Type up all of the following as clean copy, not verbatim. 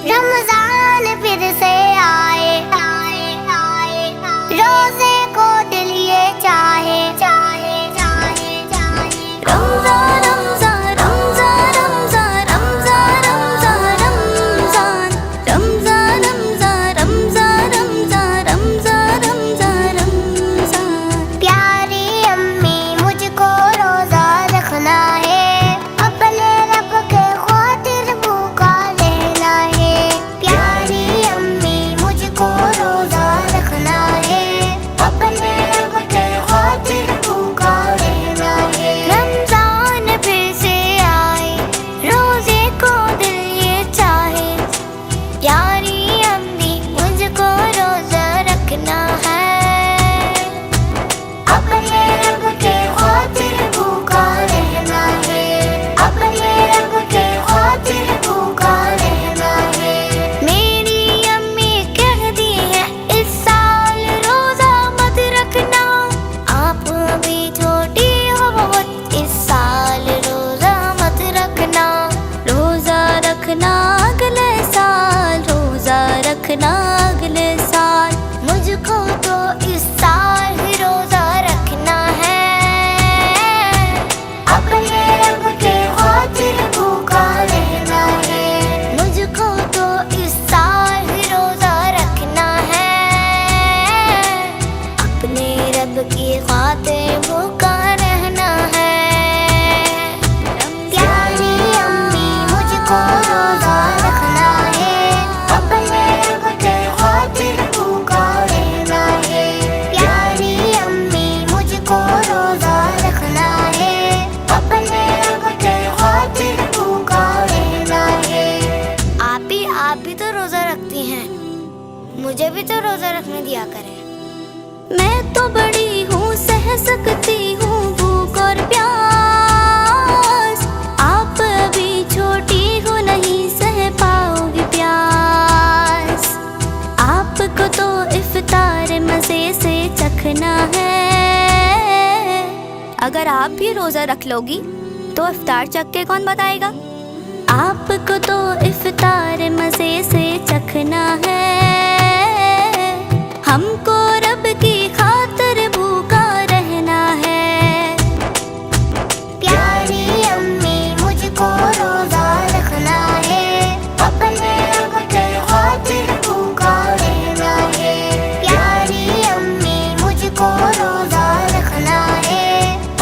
रमजान फिर से आए, रोजे को दिल ये चाहे, चाहे चाहे चाहे। रमजान रमजान रमजान रमजान रमजान रमजान रमजान रमजान रमजान रमजान रमजान रमजान रमजान। प्यारी अम्मी मुझको रोजा रखना है, अपने रब के खातिर भूखा रहना है। प्यारी अम्मी मुझको रोजा रखना है, अपने रब के खातिर भूखा रहना है। रमजान फिर से आए, रोजे को दिल ये चाहे, प्यारी अम्मी मुझको रोजा रखना है, अपने रब के खातिर भूखा रहना है, अपने रब के खातिर भूखा रहना है। मेरी अम्मी कहती है इस साल रोजा मत रखना, आप अभी छोटी हो बहुत, इस साल रोजा मत रखना। रोजा रखना अगले साल, रोजा रखना अगले साल, मुझको तो इस साल ही रोजा रखना है, अपने रब के खातिर भूखा रहना है। मुझको तो इस साल ही रोजा रखना है, अपने रब की खातिर भूखा रहना है। प्यारी अम्मी मुझको रोजा रखना है, अपने रब के खातिर भूखा रहना है। प्यारी अम्मी मुझको रोजा रखना है, अपने रब के खातिर भूखा रहना है। आप भी तो रोजा रखती हैं, मुझे भी तो रोजा रखने दिया करें। मैं तो बड़ी हूँ, सह सकती हूँ भूख और प्यास, आप अभी छोटी हो नहीं सह पाओगी प्यास। आपको तो इफ्तार मजे से चखना है, अगर आप भी रोजा रख लोगी तो इफ्तार चख के कौन बताएगा। आपको तो इफ्तार मजे से चखना है, हमको रब की खातिर भूखा रहना है। प्यारी अम्मी मुझको रोजा रखना है, अपने रब के खातिर भूखा रहना है। प्यारी अम्मी मुझको रोजा रखना है,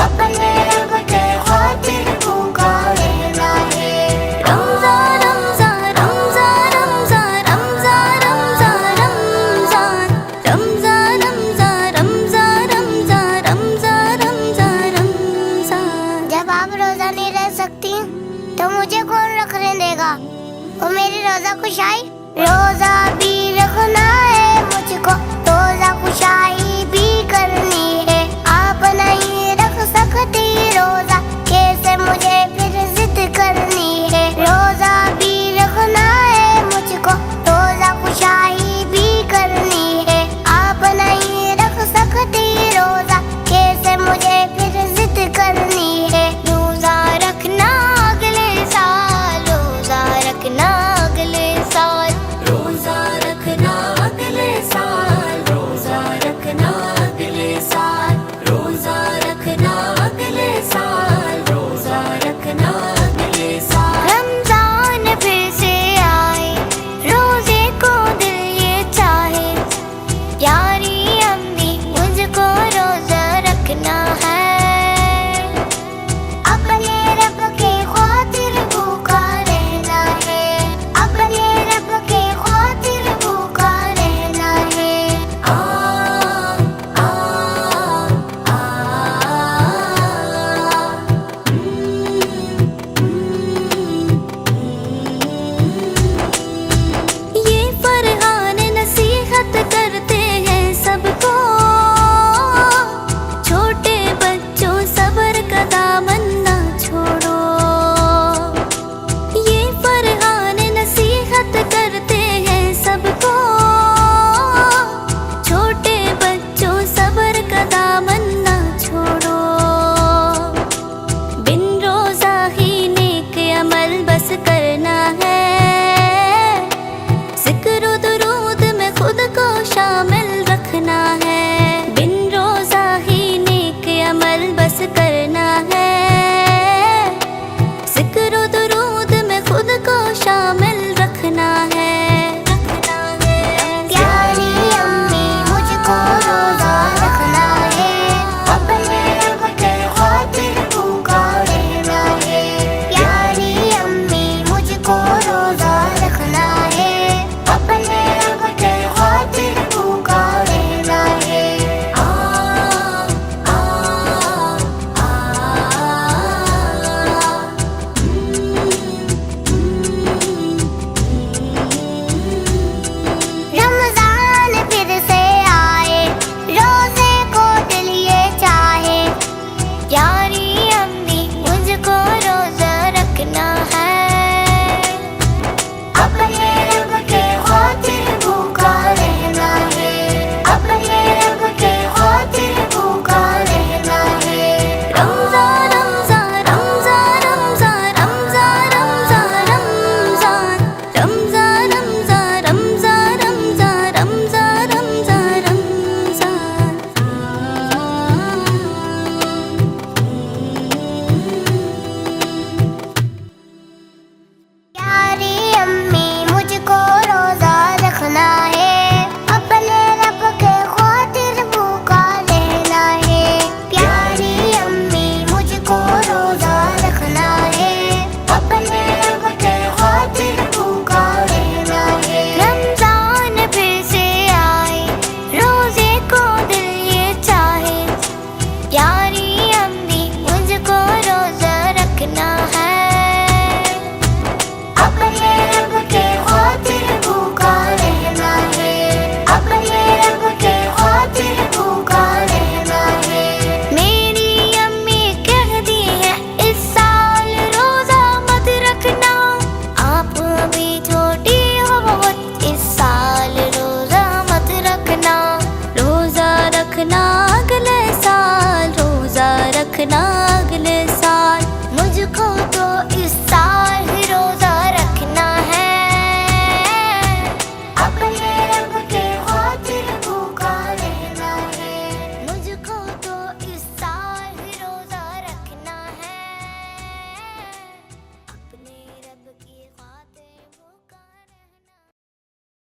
अपने रब के खातिर भूखा रहना है। रमजान रमजान रमजान रमजान रमजान रमजान रमजान रमजान रमजान रमजान रमजान रमजान रमजान। जब आप रोजा नहीं रह सकती तो मुझे कौन रखने देगा, वो मेरी रोजा खुशाई। रोजा भी रखना है मुझको, रोजा खुशाई